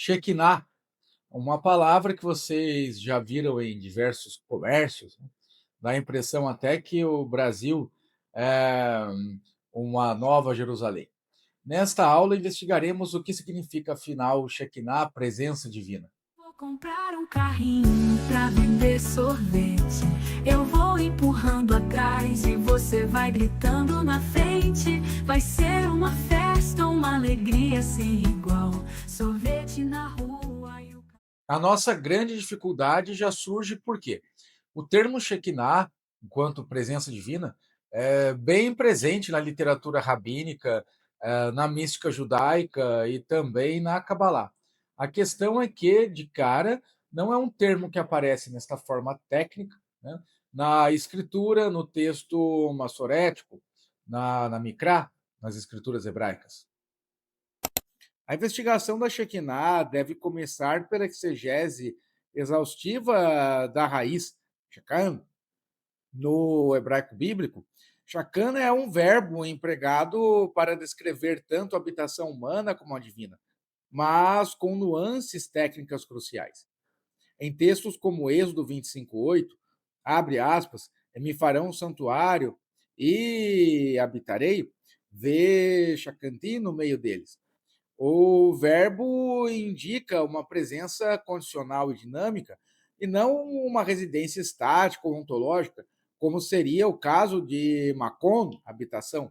Shekinah, uma palavra que vocês já viram em diversos comércios, né? Dá a impressão até que o Brasil é uma nova Jerusalém. Nesta aula, investigaremos o que significa, afinal, Shekinah, presença divina. Vou comprar um carrinho pra vender sorvete. Eu vou empurrando atrás e você vai gritando na frente. Vai ser uma festa, uma alegria sem igual. Sorvete na rua e o... A nossa grande dificuldade já surge porque o termo Shekinah, enquanto presença divina, é bem presente na literatura rabínica, na mística judaica e também na Kabbalah. A questão é que, de cara, não é um termo que aparece nesta forma técnica, né, na escritura, no texto massorético, na Mikra, nas escrituras hebraicas. A investigação da Shekinah deve começar pela exegese exaustiva da raiz, Shekan, no hebraico bíblico. Shekan é um verbo empregado para descrever tanto a habitação humana como a divina, mas com nuances técnicas cruciais. Em textos como Êxodo 25:8, abre aspas, me farão um santuário e habitarei, vê Shakanti no meio deles. O verbo indica uma presença condicional e dinâmica, e não uma residência estática ou ontológica, como seria o caso de Macon, habitação.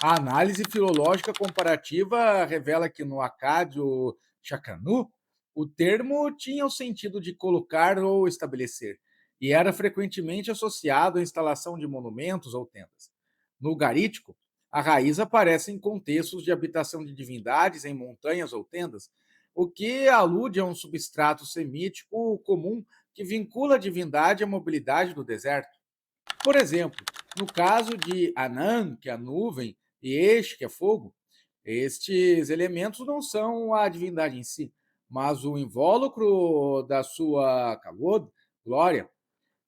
A análise filológica comparativa revela que no acádio chacanu, o termo tinha o sentido de colocar ou estabelecer, e era frequentemente associado à instalação de monumentos ou tendas. No garítico, a raiz aparece em contextos de habitação de divindades em montanhas ou tendas, o que alude a um substrato semítico comum que vincula a divindade à mobilidade do deserto. Por exemplo, no caso de Anan, que é a nuvem, e Esh, que é fogo, estes elementos não são a divindade em si, mas o invólucro da sua kavod, glória.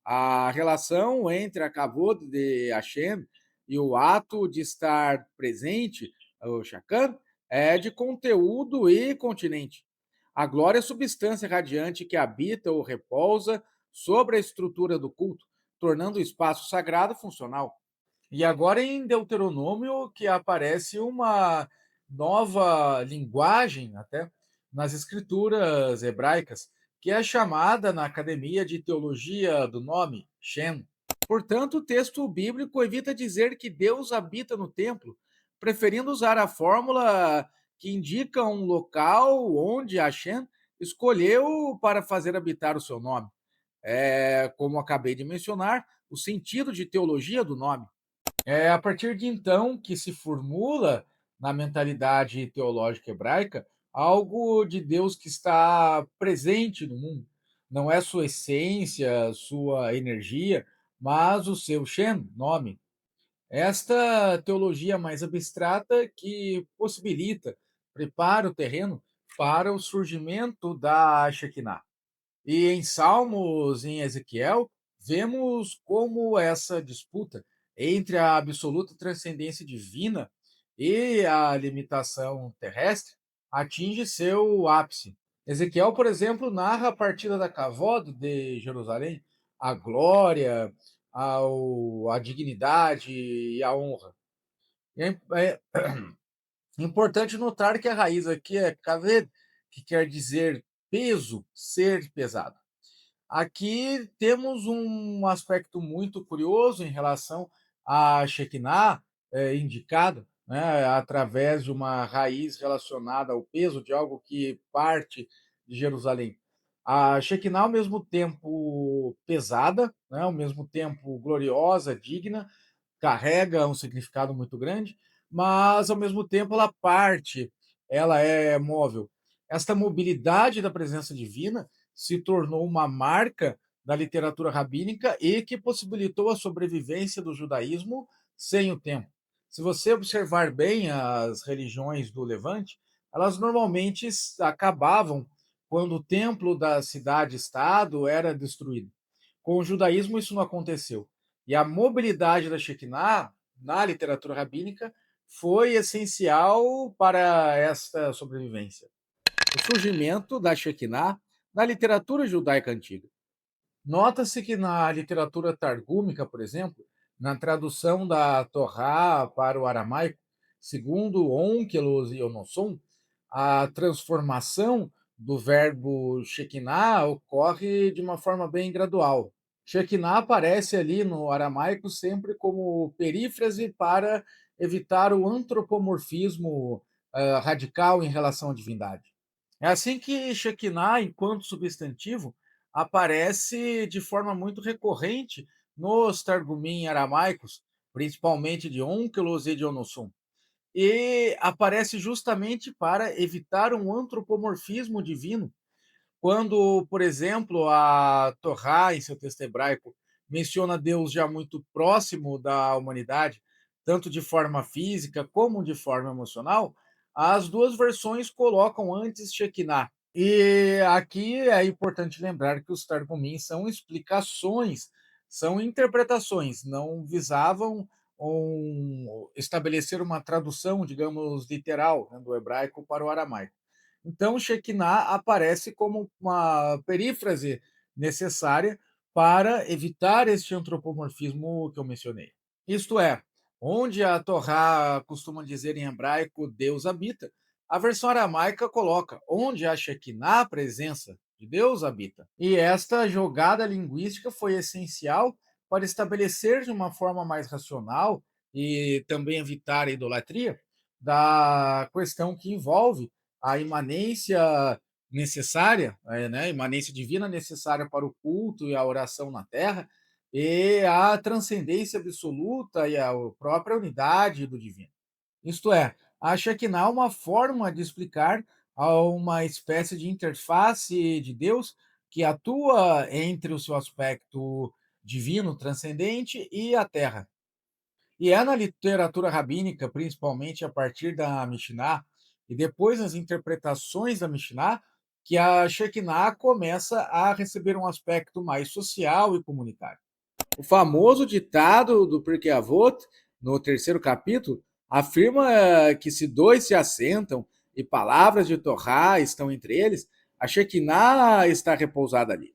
A relação entre a kavod de Hashem e o ato de estar presente, o Shakan, é de conteúdo e continente. A glória é substância radiante que habita ou repousa sobre a estrutura do culto, tornando o espaço sagrado funcional. E agora em Deuteronômio que aparece uma nova linguagem até nas escrituras hebraicas, que é chamada na Academia de Teologia do Nome, Shem. Portanto, o texto bíblico evita dizer que Deus habita no templo, preferindo usar a fórmula que indica um local onde Hashem escolheu para fazer habitar o seu nome. É, como acabei de mencionar, o sentido de teologia do nome. É a partir de então que se formula na mentalidade teológica hebraica algo de Deus que está presente no mundo. Não é sua essência, sua energia, mas o seu Shem, nome. Esta teologia mais abstrata que possibilita, prepara o terreno para o surgimento da Shekinah. E em Salmos, em Ezequiel, vemos como essa disputa entre a absoluta transcendência divina e a limitação terrestre atinge seu ápice. Ezequiel, por exemplo, narra a partida da Kavod de Jerusalém, a glória, a dignidade e a honra. É importante notar que a raiz aqui é kaved, que quer dizer peso, ser pesado. Aqui temos um aspecto muito curioso em relação à Shekinah, indicado, né, através de uma raiz relacionada ao peso de algo que parte de Jerusalém. A Shekinah, ao mesmo tempo pesada, né, ao mesmo tempo gloriosa, digna, carrega um significado muito grande, mas ao mesmo tempo ela parte, ela é móvel. Esta mobilidade da presença divina se tornou uma marca da literatura rabínica e que possibilitou a sobrevivência do judaísmo sem o tempo. Se você observar bem as religiões do Levante, elas normalmente acabavam quando o templo da cidade-estado era destruído. Com o judaísmo, isso não aconteceu. E a mobilidade da Shekinah na literatura rabínica foi essencial para esta sobrevivência. O surgimento da Shekinah na literatura judaica antiga. Nota-se que na literatura targúmica, por exemplo, na tradução da Torá para o aramaico, segundo Onkelos e Onosson, a transformação do verbo Shekinah ocorre de uma forma bem gradual. Shekinah aparece ali no aramaico sempre como perífrase para evitar o antropomorfismo radical em relação à divindade. É assim que Shekinah, enquanto substantivo, aparece de forma muito recorrente nos Targumim aramaicos, principalmente de Onkelos e de Onossum. E aparece justamente para evitar um antropomorfismo divino, quando, por exemplo, a Torá, em seu texto hebraico, menciona Deus já muito próximo da humanidade, tanto de forma física como de forma emocional, as duas versões colocam antes Shekinah. E aqui é importante lembrar que os Targumim são explicações, são interpretações, não visavam estabelecer uma tradução, digamos, literal, né, do hebraico para o aramaico. Então, Shekinah aparece como uma perífrase necessária para evitar este antropomorfismo que eu mencionei. Isto é, onde a Torá costuma dizer em hebraico Deus habita, a versão aramaica coloca onde a Shekinah, a presença de Deus, habita. E esta jogada linguística foi essencial para estabelecer de uma forma mais racional e também evitar a idolatria da questão que envolve a imanência necessária, né, a imanência divina necessária para o culto e a oração na terra, e a transcendência absoluta e a própria unidade do divino. Isto é, a Shekinah é uma forma de explicar uma espécie de interface de Deus que atua entre o seu aspecto divino, transcendente, e a terra. E é na literatura rabínica, principalmente a partir da Mishnah, e depois nas interpretações da Mishnah, que a Shekinah começa a receber um aspecto mais social e comunitário. O famoso ditado do Pirkei Avot, no terceiro capítulo, afirma que se dois se assentam e palavras de Torá estão entre eles, a Shekinah está repousada ali.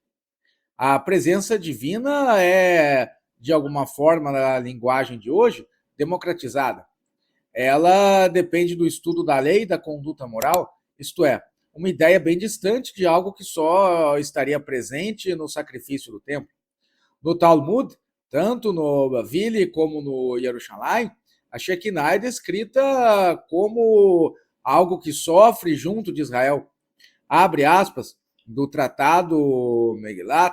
A presença divina é, de alguma forma, na linguagem de hoje, democratizada. Ela depende do estudo da lei e da conduta moral, isto é, uma ideia bem distante de algo que só estaria presente no sacrifício do templo. No Talmud, tanto no Bavili como no Yerushalayim, a Shekinah é descrita como algo que sofre junto de Israel. Abre aspas, do tratado Megilat,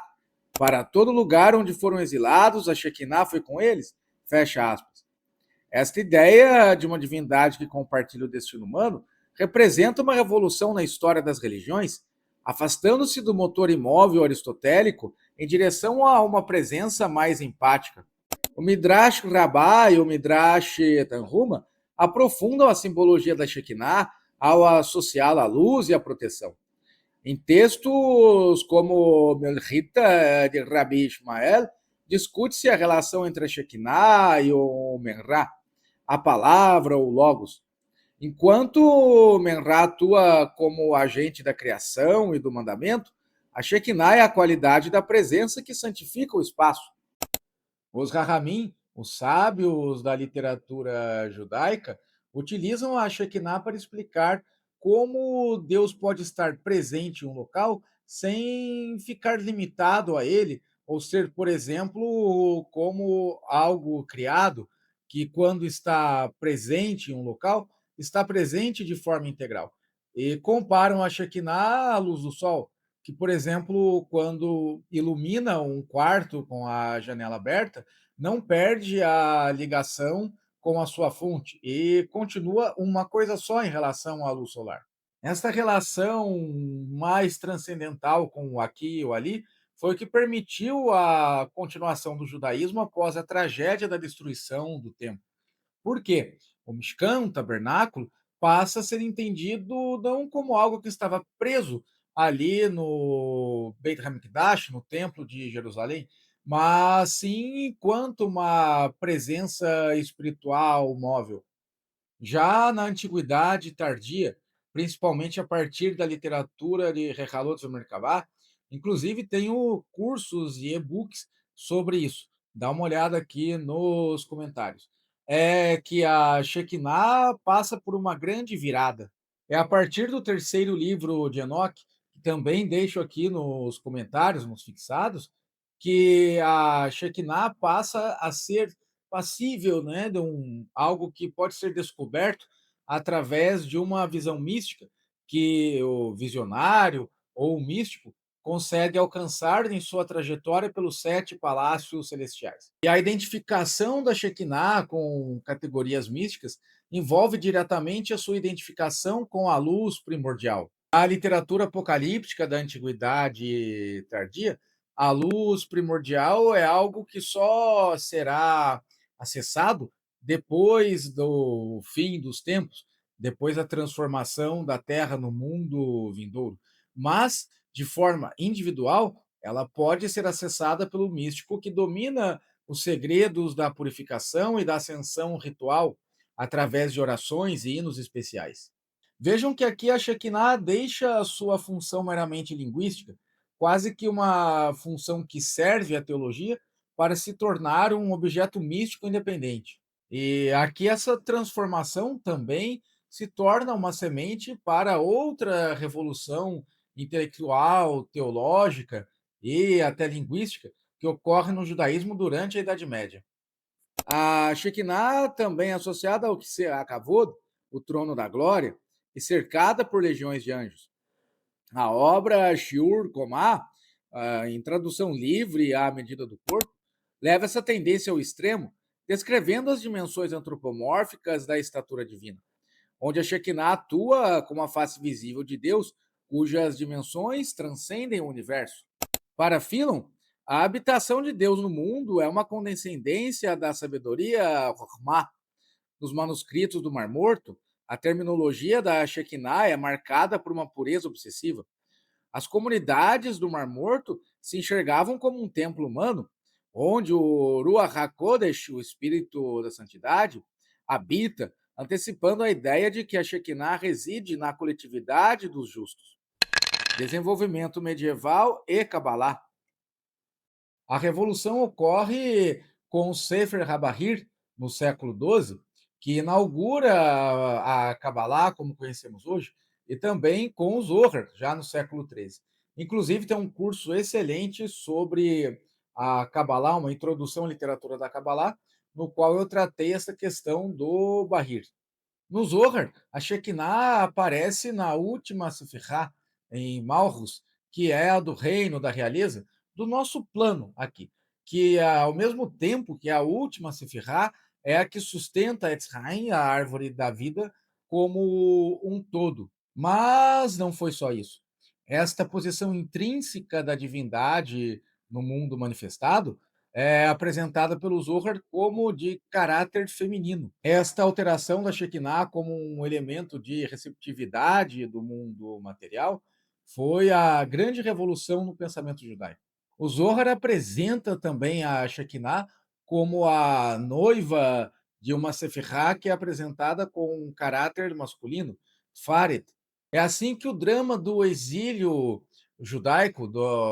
para todo lugar onde foram exilados, a Shekinah foi com eles, fecha aspas. Esta ideia de uma divindade que compartilha o destino humano representa uma revolução na história das religiões, afastando-se do motor imóvel aristotélico em direção a uma presença mais empática. O Midrash Rabbah e o Midrash Tanhuma aprofundam a simbologia da Shekinah ao associá-la à luz e à proteção. Em textos como Melchita de Rabi Ishmael, discute-se a relação entre a Shekinah e o Menra, a palavra ou logos. Enquanto Menra atua como agente da criação e do mandamento, a Shekinah é a qualidade da presença que santifica o espaço. Os Rahamim, os sábios da literatura judaica, utilizam a Shekinah para explicar como Deus pode estar presente em um local sem ficar limitado a ele, ou ser, por exemplo, como algo criado que, quando está presente em um local, está presente de forma integral. E comparam a Shekinah à luz do sol, que, por exemplo, quando ilumina um quarto com a janela aberta, não perde a ligação com a sua fonte e continua uma coisa só em relação à luz solar. Essa relação mais transcendental com o aqui e o ali foi o que permitiu a continuação do judaísmo após a tragédia da destruição do templo. Por quê? O Mishkan, o tabernáculo, passa a ser entendido não como algo que estava preso ali no Beit HaMikdash, no templo de Jerusalém, mas sim enquanto uma presença espiritual móvel. Já na antiguidade tardia, principalmente a partir da literatura de Recalotros Merkabah. Inclusive, tenho cursos e e-books sobre isso. Dá uma olhada aqui nos comentários. É que a Shekinah passa por uma grande virada. É a partir do terceiro livro de Enoque, que também deixo aqui nos comentários, nos fixados, que a Shekinah passa a ser passível, né, de algo que pode ser descoberto através de uma visão mística que o visionário ou o místico consegue alcançar em sua trajetória pelos sete palácios celestiais. E a identificação da Shekinah com categorias místicas envolve diretamente a sua identificação com a luz primordial. A literatura apocalíptica da antiguidade tardia, a luz primordial é algo que só será acessado depois do fim dos tempos, depois da transformação da Terra no mundo vindouro. Mas, de forma individual, ela pode ser acessada pelo místico que domina os segredos da purificação e da ascensão ritual através de orações e hinos especiais. Vejam que aqui a Shekinah deixa a sua função meramente linguística, quase que uma função que serve à teologia, para se tornar um objeto místico independente. E aqui essa transformação também se torna uma semente para outra revolução intelectual, teológica e até linguística que ocorre no judaísmo durante a Idade Média. A Shekinah também é associada ao que se a Kavod, o trono da glória, e cercada por legiões de anjos. A obra Shiur Komah, em tradução livre à medida do corpo, leva essa tendência ao extremo, descrevendo as dimensões antropomórficas da estatura divina, onde a Shekinah atua como a face visível de Deus, cujas dimensões transcendem o universo. Para Philon, a habitação de Deus no mundo é uma condescendência da sabedoria Chokhmah. Nos manuscritos do Mar Morto, a terminologia da Shekinah é marcada por uma pureza obsessiva. As comunidades do Mar Morto se enxergavam como um templo humano, onde o Ruach HaKodesh, o Espírito da Santidade, habita, antecipando a ideia de que a Shekinah reside na coletividade dos justos. Desenvolvimento medieval e Kabbalah. A revolução ocorre com o Sefer HaBahir, no século XII, que inaugura a Kabbalah como conhecemos hoje, e também com o Zohar, já no século XIII. Inclusive, tem um curso excelente sobre a Kabbalah, uma introdução à literatura da Kabbalah, no qual eu tratei essa questão do Bahir. No Zohar, a Shekinah aparece na última Sefirá, em Malchus, que é a do reino, da realeza, do nosso plano aqui, que ao mesmo tempo que a última Sefirá é a que sustenta Etz Haim, a árvore da vida, como um todo. Mas não foi só isso. Esta posição intrínseca da divindade no mundo manifestado é apresentada pelo Zohar como de caráter feminino. Esta alteração da Shekinah como um elemento de receptividade do mundo material foi a grande revolução no pensamento judaico. O Zohar apresenta também a Shekinah como a noiva de uma Sefirá que é apresentada com um caráter masculino, Faret. É assim que o drama do exílio judaico,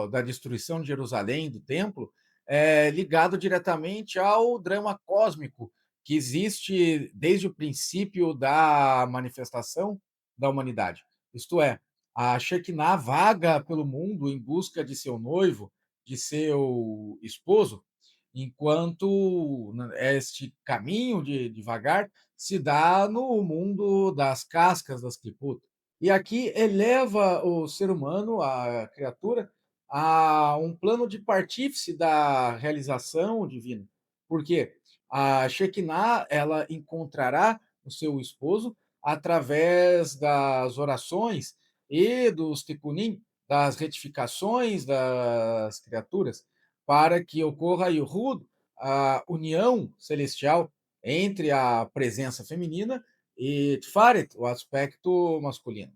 da destruição de Jerusalém, do templo, é ligado diretamente ao drama cósmico que existe desde o princípio da manifestação da humanidade. Isto é, a Shekinah vaga pelo mundo em busca de seu noivo, de seu esposo, enquanto este caminho de vagar se dá no mundo das cascas das clipot. E aqui eleva o ser humano, a criatura, a um plano de partífice da realização divina. Por quê? A Shekinah, ela encontrará o seu esposo através das orações e dos tikkunim, das retificações das criaturas, para que ocorra a Yuhud, a união celestial entre a presença feminina e Tfaret, o aspecto masculino.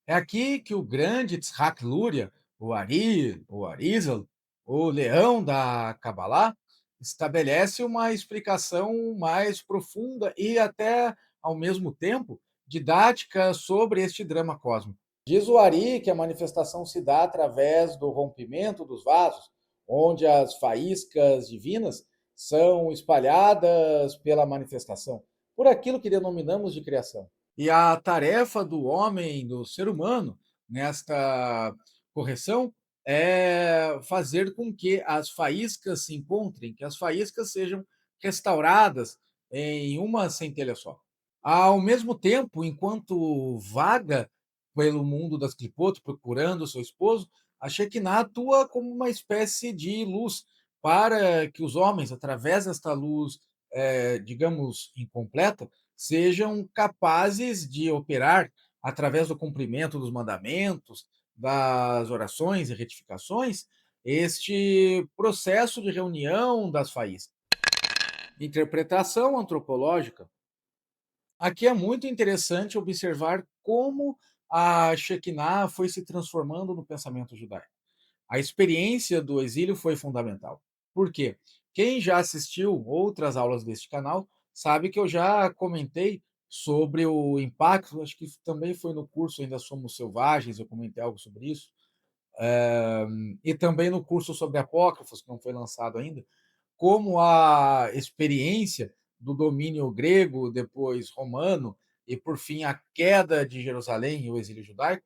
É aqui que o grande Tzhak Luria, o Ari, o Arizal, o leão da Kabbalah, estabelece uma explicação mais profunda e até, ao mesmo tempo, didática sobre este drama cósmico. Diz o Ari que a manifestação se dá através do rompimento dos vasos, onde as faíscas divinas são espalhadas pela manifestação, por aquilo que denominamos de criação. E a tarefa do homem, do ser humano, nesta correção, é fazer com que as faíscas se encontrem, que as faíscas sejam restauradas em uma centelha só. Ao mesmo tempo, enquanto vaga pelo mundo das clipotes procurando seu esposo, a Shekinah atua como uma espécie de luz para que os homens, através desta luz, digamos, incompleta, sejam capazes de operar através do cumprimento dos mandamentos, das orações e retificações, este processo de reunião das faíscas. Interpretação antropológica. Aqui é muito interessante observar como a Shekinah foi se transformando no pensamento judaico. A experiência do exílio foi fundamental. Por quê? Quem já assistiu outras aulas deste canal sabe que eu já comentei sobre o impacto, acho que também foi no curso Ainda Somos Selvagens, eu comentei algo sobre isso, e também no curso sobre apócrifos, que não foi lançado ainda, como a experiência do domínio grego, depois romano, e por fim a queda de Jerusalém e o exílio judaico,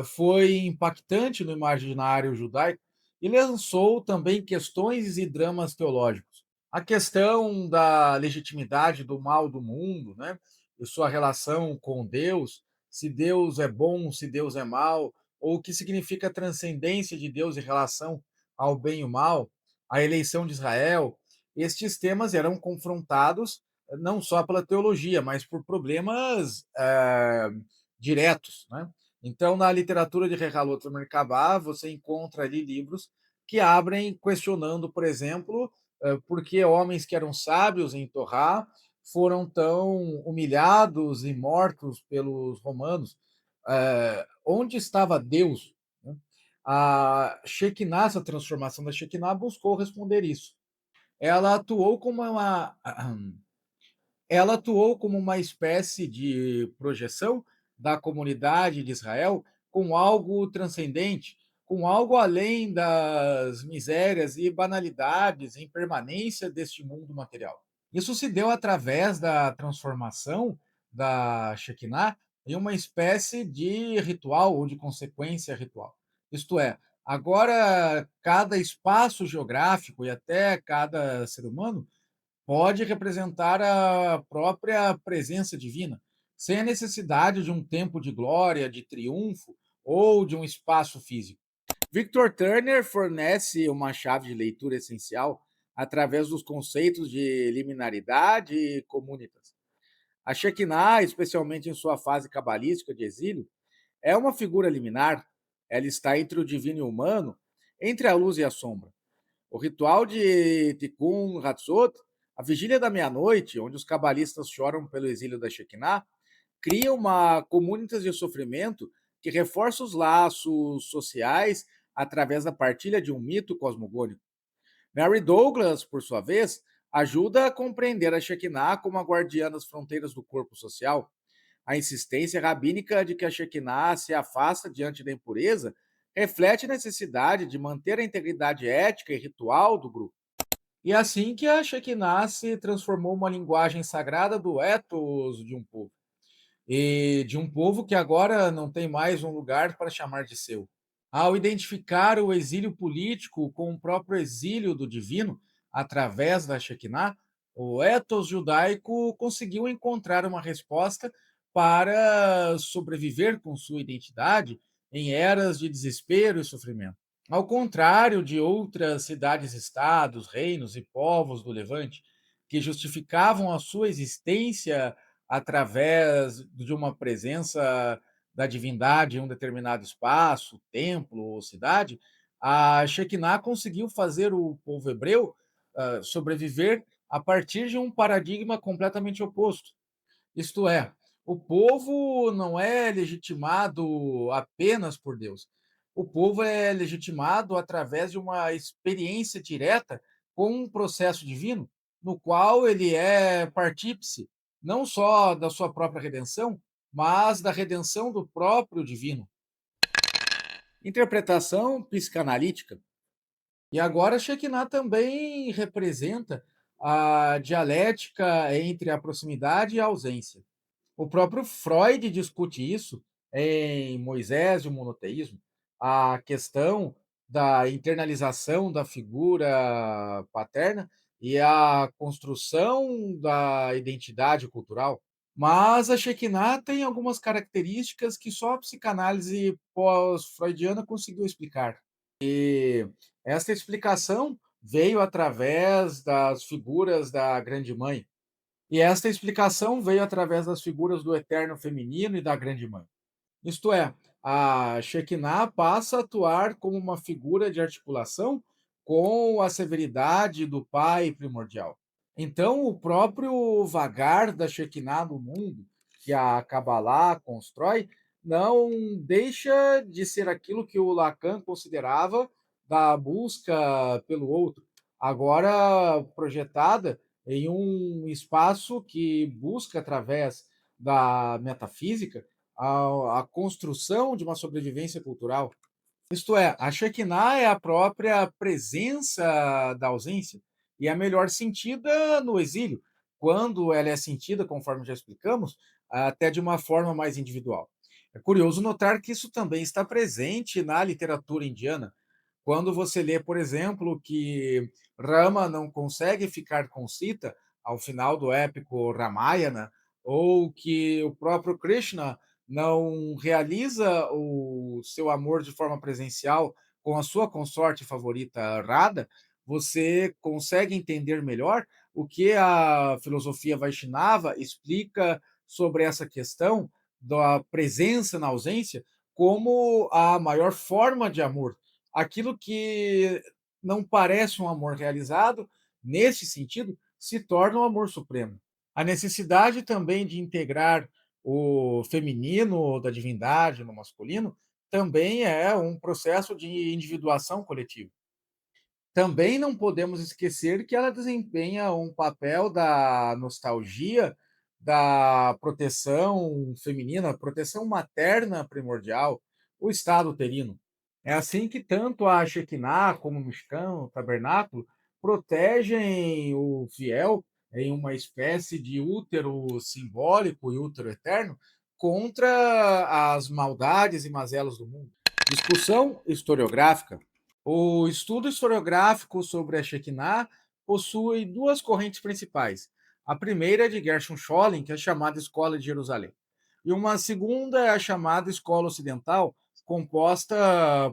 foi impactante no imaginário judaico e lançou também questões e dramas teológicos. A questão da legitimidade do mal do mundo, né, e sua relação com Deus, se Deus é bom, se Deus é mal, ou o que significa a transcendência de Deus em relação ao bem e o mal, a eleição de Israel, estes temas eram confrontados não só pela teologia, mas por problemas diretos, né? Então, na literatura de Rehalot Merkabah, você encontra ali livros que abrem questionando, por exemplo, por que homens que eram sábios em Torá foram tão humilhados e mortos pelos romanos. Onde estava Deus? Né? A Shekinah, essa transformação da Shekinah, buscou responder isso. Ela atuou como uma ela atuou como uma espécie de projeção da comunidade de Israel com algo transcendente, com algo além das misérias e banalidades em permanência deste mundo material. Isso se deu através da transformação da Shekinah em uma espécie de ritual ou de consequência ritual. Isto é, agora cada espaço geográfico e até cada ser humano pode representar a própria presença divina, sem a necessidade de um tempo de glória, de triunfo ou de um espaço físico. Victor Turner fornece uma chave de leitura essencial através dos conceitos de liminaridade e comunitas. A Shekinah, especialmente em sua fase cabalística de exílio, é uma figura liminar. Ela está entre o divino e o humano, entre a luz e a sombra. O ritual de Tikkun Hatzot, a vigília da meia-noite, onde os cabalistas choram pelo exílio da Shekinah, cria uma comunitas de sofrimento que reforça os laços sociais através da partilha de um mito cosmogônico. Mary Douglas, por sua vez, ajuda a compreender a Shekinah como a guardiã das fronteiras do corpo social. A insistência rabínica de que a Shekinah se afasta diante da impureza reflete a necessidade de manter a integridade ética e ritual do grupo. E é assim que a Shekinah se transformou uma linguagem sagrada do ethos de um povo. E de um povo que agora não tem mais um lugar para chamar de seu. Ao identificar o exílio político com o próprio exílio do divino, através da Shekinah, o ethos judaico conseguiu encontrar uma resposta para sobreviver com sua identidade em eras de desespero e sofrimento. Ao contrário de outras cidades-estados, reinos e povos do Levante, que justificavam a sua existência através de uma presença da divindade em um determinado espaço, templo ou cidade, a Shekinah conseguiu fazer o povo hebreu sobreviver a partir de um paradigma completamente oposto. Isto é, o povo não é legitimado apenas por Deus. O povo é legitimado através de uma experiência direta com um processo divino, no qual ele é partícipe não só da sua própria redenção, mas da redenção do próprio divino. Interpretação psicanalítica. E agora Shekinah também representa a dialética entre a proximidade e a ausência. O próprio Freud discute isso em Moisés e o monoteísmo, a questão da internalização da figura paterna e a construção da identidade cultural. Mas a Shekinah tem algumas características que só a psicanálise pós-freudiana conseguiu explicar. Essa explicação veio através das figuras da Grande Mãe, e esta explicação veio através das figuras do eterno feminino e da Grande Mãe. Isto é, a Shekinah passa a atuar como uma figura de articulação com a severidade do Pai primordial. Então, o próprio vagar da Shekinah no mundo, que a Kabbalah constrói, não deixa de ser aquilo que o Lacan considerava da busca pelo outro, agora projetada em um espaço que busca, através da metafísica, a construção de uma sobrevivência cultural. Isto é, a Shekinah é a própria presença da ausência e é melhor sentida no exílio, quando ela é sentida, conforme já explicamos, até de uma forma mais individual. É curioso notar que isso também está presente na literatura indiana. Quando você lê, por exemplo, que Rama não consegue ficar com Sita ao final do épico Ramayana, ou que o próprio Krishna não realiza o seu amor de forma presencial com a sua consorte favorita Radha, você consegue entender melhor o que a filosofia Vaishnava explica sobre essa questão da presença na ausência como a maior forma de amor. Aquilo que não parece um amor realizado, nesse sentido, se torna um amor supremo. A necessidade também de integrar o feminino da divindade no masculino também é um processo de individuação coletiva. Também não podemos esquecer que ela desempenha um papel da nostalgia, da proteção feminina, proteção materna primordial, o estado uterino. É assim que tanto a Shekinah como o Mishkan, o tabernáculo, protegem o fiel em uma espécie de útero simbólico e útero eterno contra as maldades e mazelas do mundo. Discussão historiográfica. O estudo historiográfico sobre a Shekinah possui duas correntes principais. A primeira é de Gershom Scholem, que é a chamada Escola de Jerusalém. E uma segunda é a chamada Escola Ocidental, composta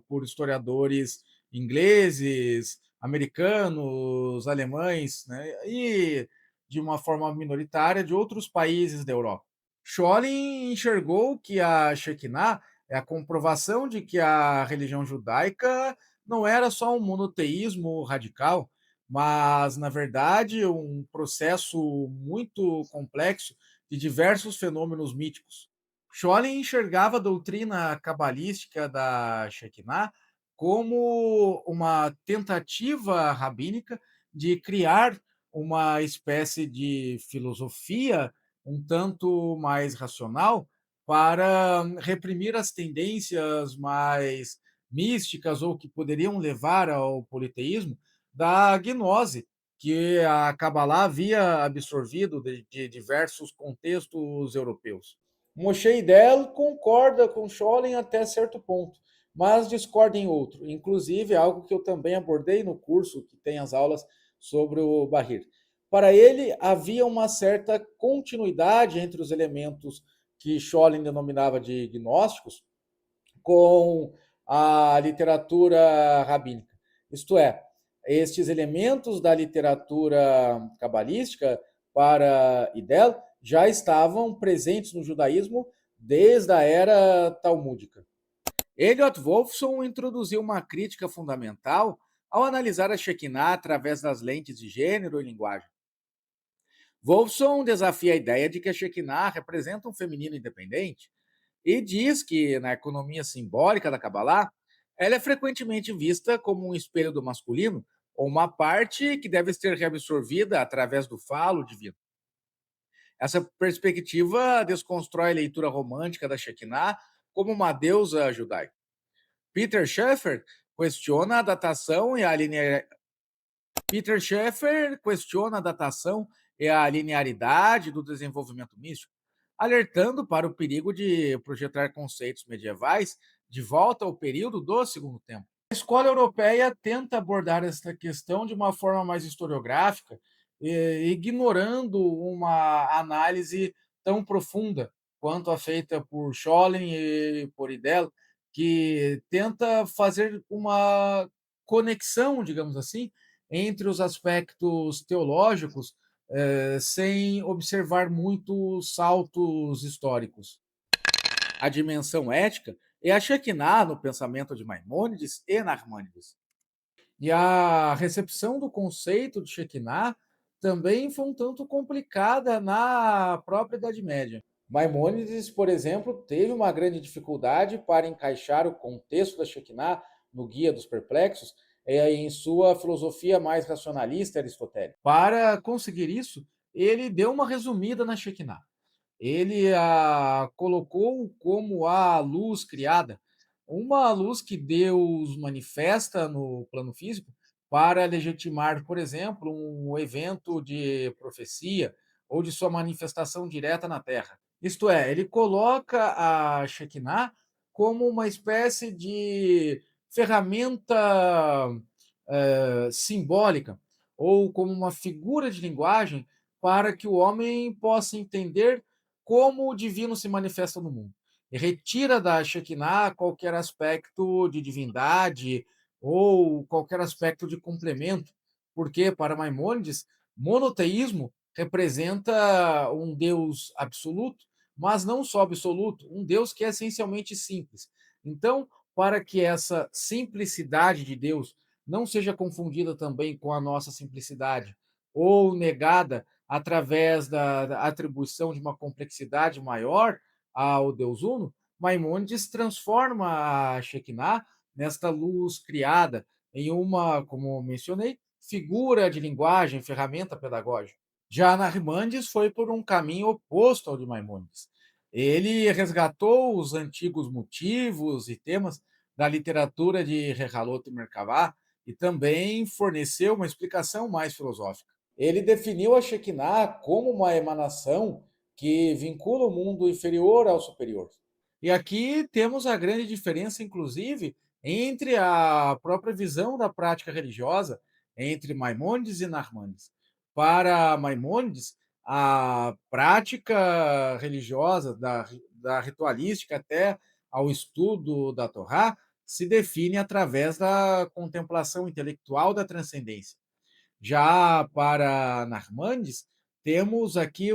por historiadores ingleses, americanos, alemães, né, e, de uma forma minoritária, de outros países da Europa. Scholem enxergou que a Shekinah é a comprovação de que a religião judaica não era só um monoteísmo radical, mas, na verdade, um processo muito complexo de diversos fenômenos míticos. Scholem enxergava a doutrina cabalística da Shekinah como uma tentativa rabínica de criar uma espécie de filosofia um tanto mais racional para reprimir as tendências mais místicas ou que poderiam levar ao politeísmo da gnose, que a Kabbalah havia absorvido de diversos contextos europeus. Moshe Idel concorda com Scholem até certo ponto, mas discorda em outro, inclusive algo que eu também abordei no curso que tem as aulas sobre o Bahir. Para ele, havia uma certa continuidade entre os elementos que Scholem denominava de gnósticos com a literatura rabínica. Isto é, estes elementos da literatura cabalística para Idel já estavam presentes no judaísmo desde a era talmúdica. Elliot Wolfson introduziu uma crítica fundamental ao analisar a Shekinah através das lentes de gênero e linguagem. Wolfson desafia a ideia de que a Shekinah representa um feminino independente e diz que, na economia simbólica da Kabbalah, ela é frequentemente vista como um espelho do masculino ou uma parte que deve ser reabsorvida através do falo divino. Essa perspectiva desconstrói a leitura romântica da Shekinah como uma deusa judaica. Peter Schaeffer questiona a datação e a Peter Schaeffer questiona a datação e a linearidade do desenvolvimento místico, alertando para o perigo de projetar conceitos medievais de volta ao período do Segundo Templo. A escola europeia tenta abordar esta questão de uma forma mais historiográfica, ignorando uma análise tão profunda quanto a feita por Scholem e por Idel, que tenta fazer uma conexão, digamos assim, entre os aspectos teológicos, sem observar muitos saltos históricos. A dimensão ética é a Shekinah no pensamento de Maimônides e Narmânides. E a recepção do conceito de Shekinah também foi um tanto complicada na própria Idade Média. Maimônides, por exemplo, teve uma grande dificuldade para encaixar o contexto da Shekinah no Guia dos Perplexos em sua filosofia mais racionalista aristotélica. Para conseguir isso, ele deu uma resumida na Shekinah. Ele a colocou como a luz criada, uma luz que Deus manifesta no plano físico para legitimar, por exemplo, um evento de profecia ou de sua manifestação direta na Terra. Isto é, ele coloca a Shekinah como uma espécie de ferramenta simbólica ou como uma figura de linguagem para que o homem possa entender como o divino se manifesta no mundo. E retira da Shekinah qualquer aspecto de divindade ou qualquer aspecto de complemento, porque, para Maimônides, monoteísmo representa um Deus absoluto, mas não só absoluto, um Deus que é essencialmente simples. Então, para que essa simplicidade de Deus não seja confundida também com a nossa simplicidade ou negada através da atribuição de uma complexidade maior ao Deus Uno, Maimônides transforma a Shekinah nesta luz criada em uma, como mencionei, figura de linguagem, ferramenta pedagógica. Já Narmandes foi por um caminho oposto ao de Maimônides. Ele resgatou os antigos motivos e temas da literatura de Rehalot e Merkavah e também forneceu uma explicação mais filosófica. Ele definiu a Shekinah como uma emanação que vincula o mundo inferior ao superior. E aqui temos a grande diferença, inclusive, entre a própria visão da prática religiosa entre Maimônides e Narmânides. Para Maimônides, a prática religiosa, da ritualística até ao estudo da Torá, se define através da contemplação intelectual da transcendência. Já para Narmandes, temos aqui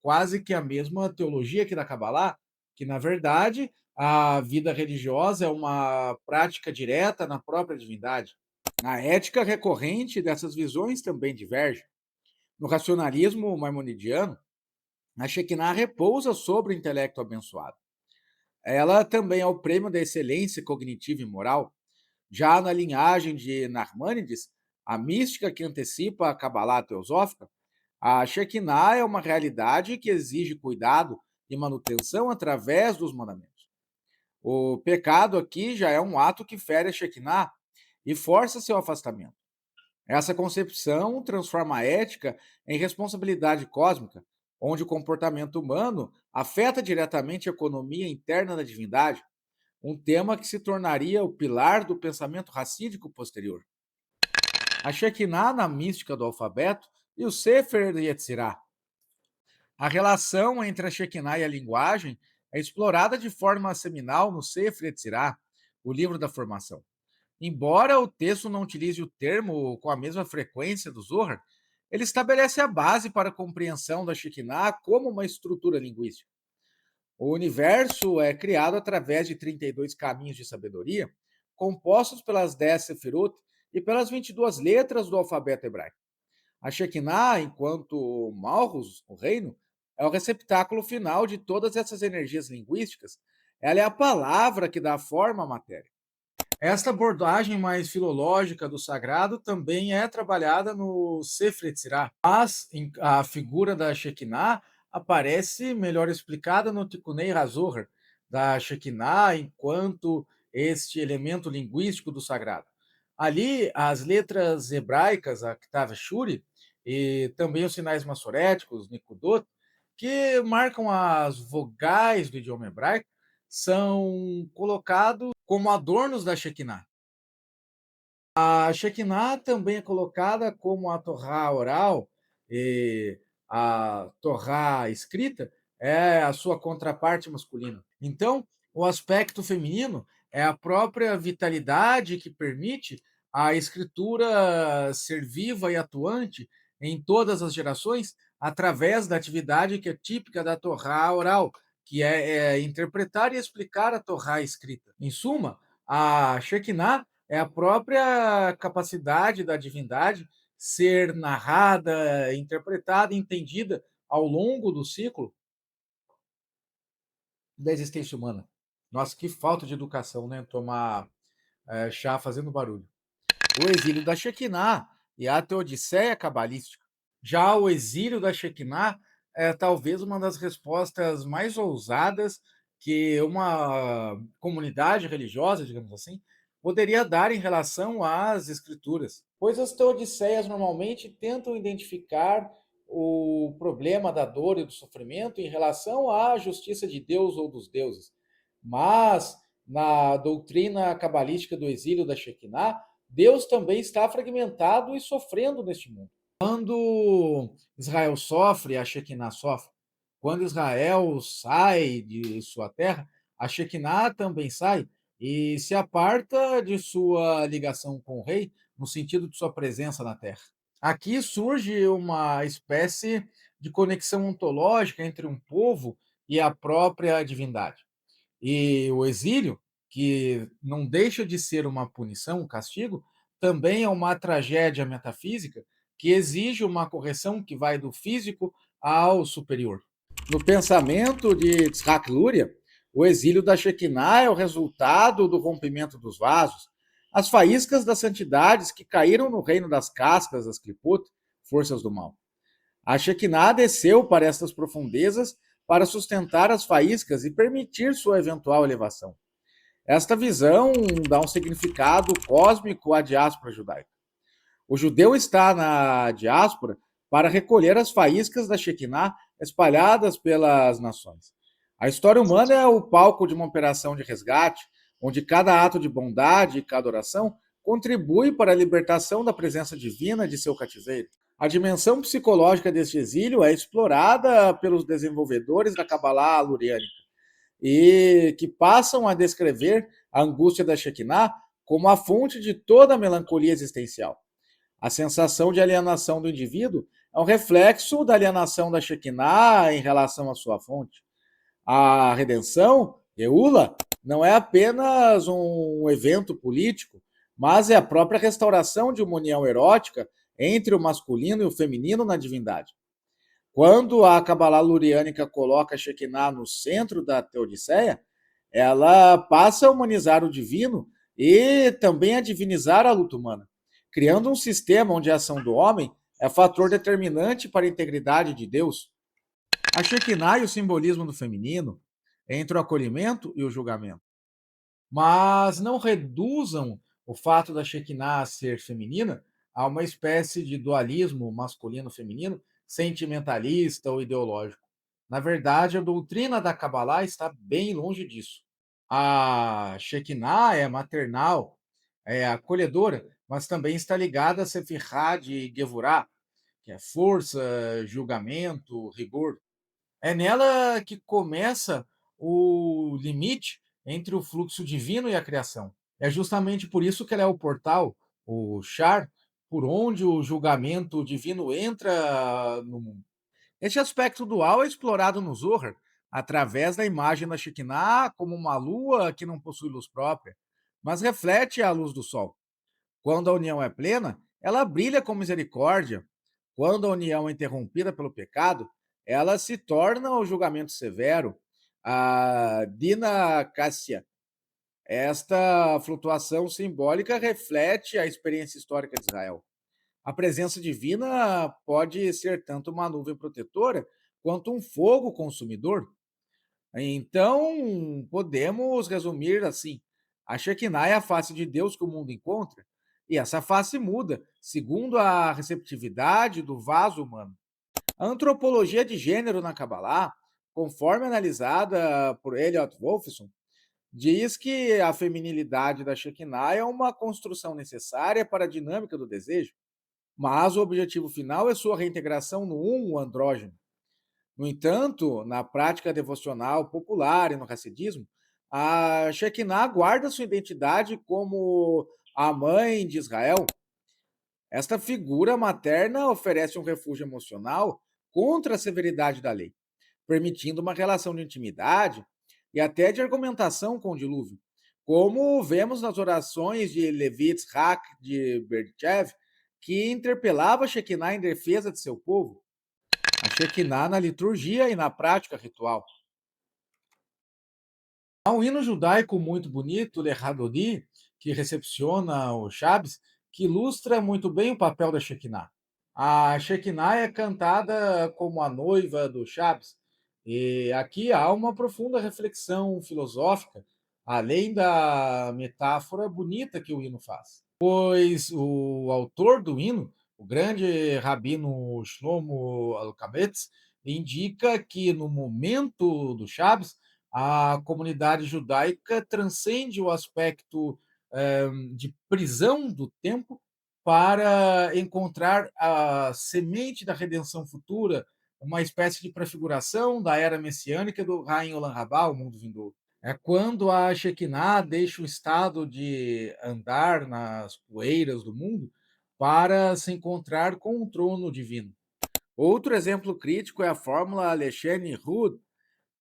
quase que a mesma teologia que da Kabbalah, que, na verdade, a vida religiosa é uma prática direta na própria divindade. A ética recorrente dessas visões também diverge. No racionalismo maimonidiano, a Shekinah repousa sobre o intelecto abençoado. Ela também é o prêmio da excelência cognitiva e moral. Já na linhagem de Narmânides, a mística que antecipa a Kabbalah teosófica, a Shekinah é uma realidade que exige cuidado e manutenção através dos mandamentos. O pecado aqui já é um ato que fere a Shekinah e força seu afastamento. Essa concepção transforma a ética em responsabilidade cósmica, onde o comportamento humano afeta diretamente a economia interna da divindade, um tema que se tornaria o pilar do pensamento racídico posterior. A Shekinah na mística do alfabeto e o Sefer Yetzirah. A relação entre a Shekinah e a linguagem é explorada de forma seminal no Sefer Yetzirah, o livro da formação. Embora o texto não utilize o termo com a mesma frequência do Zohar, ele estabelece a base para a compreensão da Shekinah como uma estrutura linguística. O universo é criado através de 32 caminhos de sabedoria, compostos pelas 10 Sefirot e pelas 22 letras do alfabeto hebraico. A Shekinah, enquanto Malchus, o reino, é o receptáculo final de todas essas energias linguísticas. Ela é a palavra que dá forma à matéria. Esta abordagem mais filológica do sagrado também é trabalhada no Sefer Yetzirah, mas a figura da Shekinah aparece melhor explicada no Tikunei HaZohar, da Shekinah, enquanto este elemento linguístico do sagrado. Ali, as letras hebraicas, a Ktav Shuri, e também os sinais massoréticos, Nikudot, que marcam as vogais do idioma hebraico, são colocados como adornos da Shekinah. A Shekinah também é colocada como a Torá oral e a Torá escrita é a sua contraparte masculina. Então, o aspecto feminino é a própria vitalidade que permite a escritura ser viva e atuante em todas as gerações através da atividade que é típica da Torá oral, que é interpretar e explicar a Torá escrita. Em suma, a Shekinah é a própria capacidade da divindade ser narrada, interpretada, entendida ao longo do ciclo da existência humana. Nossa, que falta de educação, né? Tomar chá fazendo barulho. O exílio da Shekinah e a Teodiceia cabalística. Já o exílio da Shekinah é talvez uma das respostas mais ousadas que uma comunidade religiosa, digamos assim, poderia dar em relação às escrituras. Pois as teodiceias normalmente tentam identificar o problema da dor e do sofrimento em relação à justiça de Deus ou dos deuses. Mas na doutrina cabalística do exílio da Shekinah, Deus também está fragmentado e sofrendo neste mundo. Quando Israel sofre, a Shekinah sofre. Quando Israel sai de sua terra, a Shekinah também sai e se aparta de sua ligação com o rei, no sentido de sua presença na terra. Aqui surge uma espécie de conexão ontológica entre um povo e a própria divindade. E o exílio, que não deixa de ser uma punição, um castigo, também é uma tragédia metafísica que exige uma correção que vai do físico ao superior. No pensamento de Tzchak Luria, o exílio da Shekinah é o resultado do rompimento dos vasos, as faíscas das santidades que caíram no reino das cascas, das Klipot, forças do mal. A Shekinah desceu para estas profundezas para sustentar as faíscas e permitir sua eventual elevação. Esta visão dá um significado cósmico à diáspora judaica. O judeu está na diáspora para recolher as faíscas da Shekinah espalhadas pelas nações. A história humana é o palco de uma operação de resgate, onde cada ato de bondade e cada oração contribui para a libertação da presença divina de seu cativeiro. A dimensão psicológica deste exílio é explorada pelos desenvolvedores da Kabbalah luriânica e que passam a descrever a angústia da Shekinah como a fonte de toda a melancolia existencial. A sensação de alienação do indivíduo é um reflexo da alienação da Shekinah em relação à sua fonte. A redenção, Eula, não é apenas um evento político, mas é a própria restauração de uma união erótica entre o masculino e o feminino na divindade. Quando a Kabbalah luriânica coloca a Shekinah no centro da Teodiceia, ela passa a humanizar o divino e também a divinizar a luta humana, criando um sistema onde a ação do homem é fator determinante para a integridade de Deus. A Shekinah e o simbolismo do feminino entre o acolhimento e o julgamento. Mas não reduzam o fato da Shekinah ser feminina a uma espécie de dualismo masculino-feminino sentimentalista ou ideológico. Na verdade, a doutrina da Kabbalah está bem longe disso. A Shekinah é maternal, é acolhedora, mas também está ligada a Sefirah de Gevurah, que é força, julgamento, rigor. É nela que começa o limite entre o fluxo divino e a criação. É justamente por isso que ela é o portal, o char, por onde o julgamento divino entra no mundo. Este aspecto dual é explorado no Zohar, através da imagem da Shekinah como uma lua que não possui luz própria, mas reflete a luz do sol. Quando a união é plena, ela brilha com misericórdia. Quando a união é interrompida pelo pecado, ela se torna o julgamento severo, a Dina Cássia. Esta flutuação simbólica reflete a experiência histórica de Israel. A presença divina pode ser tanto uma nuvem protetora, quanto um fogo consumidor. Então, podemos resumir assim: a Shekinah é a face de Deus que o mundo encontra, e essa face muda segundo a receptividade do vaso humano. A antropologia de gênero na Kabbalah, conforme analisada por Elliot Wolfson, diz que a feminilidade da Shekinah é uma construção necessária para a dinâmica do desejo, mas o objetivo final é sua reintegração no o andrógeno. No entanto, na prática devocional popular e no racidismo, a Shekinah guarda sua identidade como a mãe de Israel. Esta figura materna oferece um refúgio emocional contra a severidade da lei, permitindo uma relação de intimidade e até de argumentação com o dilúvio, como vemos nas orações de Levi Yitzhak de Berdichev, que interpelava Shekinah em defesa de seu povo. A Shekinah na liturgia e na prática ritual. Há um hino judaico muito bonito, Le Hadodi, que recepciona o Shabbos, que ilustra muito bem o papel da Shekinah. A Shekinah é cantada como a noiva do Shabbos, e aqui há uma profunda reflexão filosófica, além da metáfora bonita que o hino faz. Pois o autor do hino, o grande rabino Shlomo Alkabetz, indica que no momento do Shabbos, a comunidade judaica transcende o aspecto de prisão do tempo para encontrar a semente da redenção futura, uma espécie de prefiguração da era messiânica do Rain Olam Rabá, o mundo vindouro. É quando a Shekinah deixa o estado de andar nas poeiras do mundo para se encontrar com o trono divino. Outro exemplo crítico é a fórmula Lesheni Hud,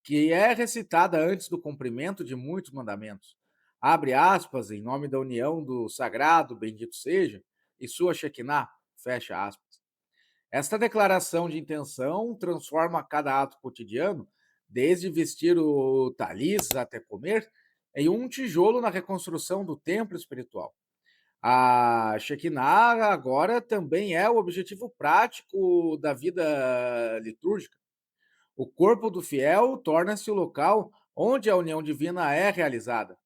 que é recitada antes do cumprimento de muitos mandamentos. Abre aspas, em nome da união do sagrado, bendito seja, e sua Shekinah, fecha aspas. Esta declaração de intenção transforma cada ato cotidiano, desde vestir o talis até comer, em um tijolo na reconstrução do templo espiritual. A Shekinah agora também é o objetivo prático da vida litúrgica. O corpo do fiel torna-se o local onde a união divina é realizada.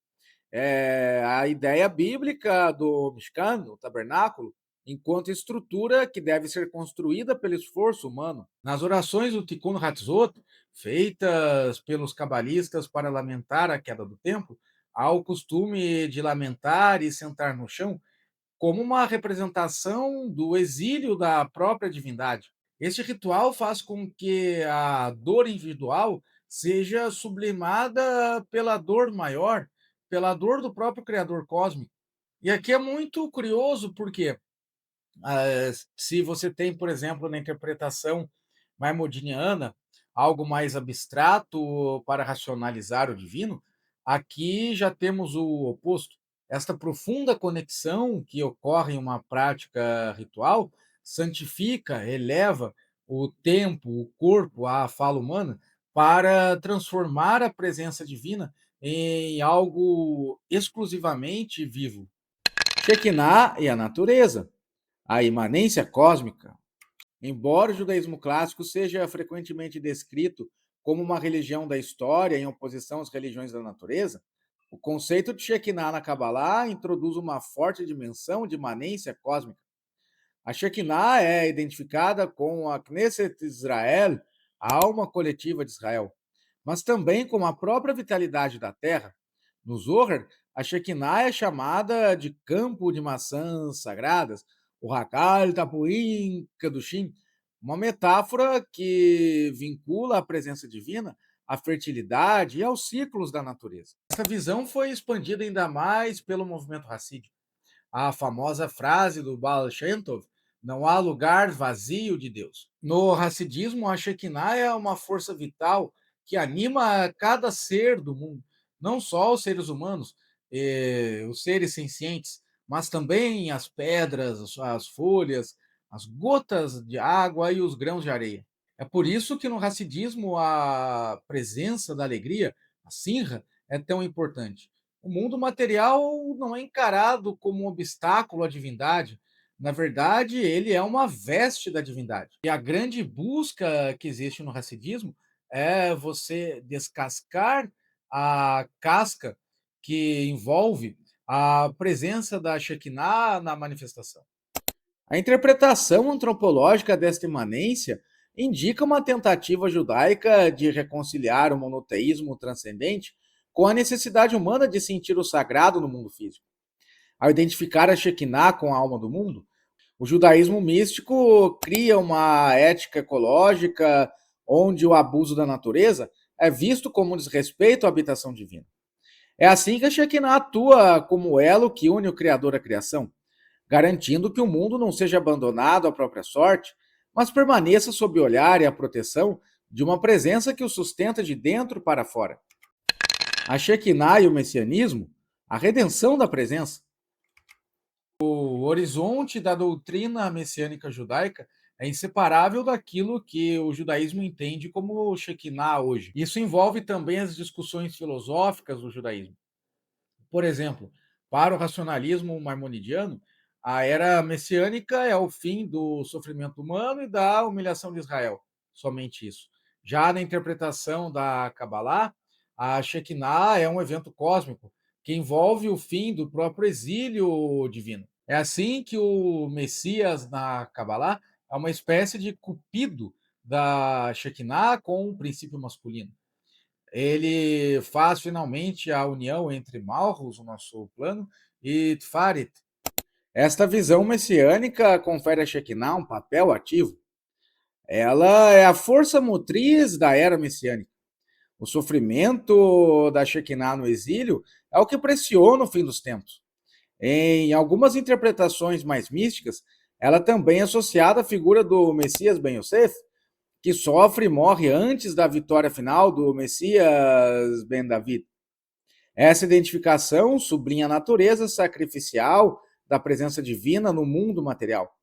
É a ideia bíblica do Mishkan, o tabernáculo, enquanto estrutura que deve ser construída pelo esforço humano. Nas orações do Tikkun Hatzot, feitas pelos cabalistas para lamentar a queda do templo, há o costume de lamentar e sentar no chão como uma representação do exílio da própria divindade. Este ritual faz com que a dor individual seja sublimada pela dor maior, pela dor do próprio Criador cósmico. E aqui é muito curioso porque se você tem, por exemplo, na interpretação maimonidiana, algo mais abstrato para racionalizar o divino, aqui já temos o oposto. Esta profunda conexão que ocorre em uma prática ritual santifica, eleva o tempo, o corpo, a fala humana, para transformar a presença divina em algo exclusivamente vivo. Shekinah e a natureza. A imanência cósmica. Embora o judaísmo clássico seja frequentemente descrito como uma religião da história em oposição às religiões da natureza, o conceito de Shekinah na Kabbalah introduz uma forte dimensão de imanência cósmica. A Shekinah é identificada com a Knesset Israel, a alma coletiva de Israel, mas também com a própria vitalidade da terra. No Zohar, a Shekinah é chamada de campo de maçãs sagradas, o Hakal Tapuim Kedushim, uma metáfora que vincula a presença divina à fertilidade e aos ciclos da natureza. Essa visão foi expandida ainda mais pelo movimento racídico. A famosa frase do Baal Shem Tov, não há lugar vazio de Deus. No racidismo, a Shekinah é uma força vital que anima cada ser do mundo, não só os seres humanos, os seres sencientes, mas também as pedras, as folhas, as gotas de água e os grãos de areia. É por isso que no racidismo a presença da alegria, a sinra, é tão importante. O mundo material não é encarado como um obstáculo à divindade, Na verdade, ele é uma veste da divindade. E a grande busca que existe no racidismo é você descascar a casca que envolve a presença da Shekinah na manifestação. A interpretação antropológica desta imanência indica uma tentativa judaica de reconciliar o monoteísmo transcendente com a necessidade humana de sentir o sagrado no mundo físico. Ao identificar a Shekinah com a alma do mundo, o judaísmo místico cria uma ética ecológica onde o abuso da natureza é visto como um desrespeito à habitação divina. É assim que a Shekinah atua como elo que une o Criador à criação, garantindo que o mundo não seja abandonado à própria sorte, mas permaneça sob o olhar e a proteção de uma presença que o sustenta de dentro para fora. A Shekinah e o messianismo, a redenção da presença. O horizonte da doutrina messiânica judaica é inseparável daquilo que o judaísmo entende como Shekinah hoje. Isso envolve também as discussões filosóficas do judaísmo. Por exemplo, para o racionalismo maimonidiano, a era messiânica é o fim do sofrimento humano e da humilhação de Israel. Somente isso. Já na interpretação da Kabbalah, a Shekinah é um evento cósmico que envolve o fim do próprio exílio divino. É assim que o Messias na Kabbalah é uma espécie de cupido da Shekinah com um princípio masculino. Ele faz finalmente a união entre Malchus, o nosso plano, e Tfarit. Esta visão messiânica confere a Shekinah um papel ativo. Ela é a força motriz da era messiânica. O sofrimento da Shekinah no exílio é o que pressiona o fim dos tempos. Em algumas interpretações mais místicas, ela também é associada à figura do Messias Ben Yosef, que sofre e morre antes da vitória final do Messias Ben David. Essa identificação sublinha a natureza sacrificial da presença divina no mundo material.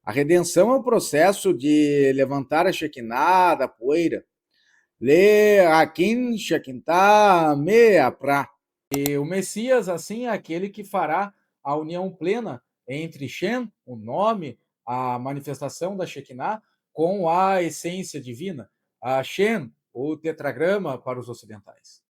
A redenção é o processo de levantar a Shekinah da poeira. Le Akin Shekinah Me Apra. E o Messias, assim, é aquele que fará a união plena entre Shem, o nome, a manifestação da Shekinah, com a essência divina. A Shem, o tetragrama para os ocidentais.